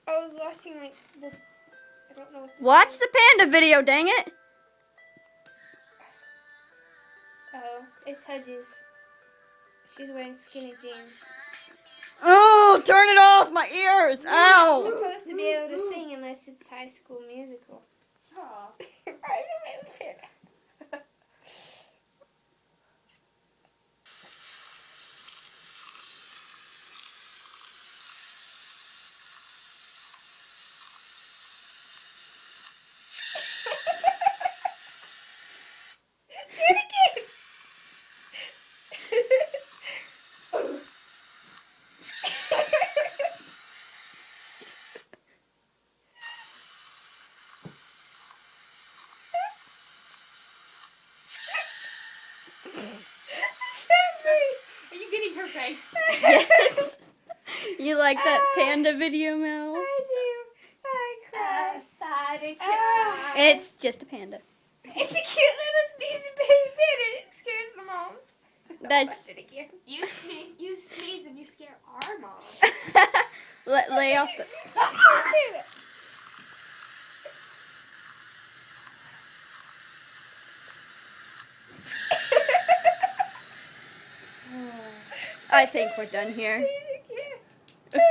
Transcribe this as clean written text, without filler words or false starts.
I was watching like the. I don't know what. Watch the panda video, dang it! Oh, it's Hudges. She's wearing skinny jeans. Oh, turn it off, my ears! You're not Ow! supposed to be able to sing unless it's High School Musical. Aw. Are you getting her face? Yes. You like that panda video, Mel? I do. I cry. It's just a panda. It's a cute little sneezy baby panda. It scares the mom. That's. Watch it again. You sneeze and you scare our mom. Lay off the. I think we're done here. Crazy kid.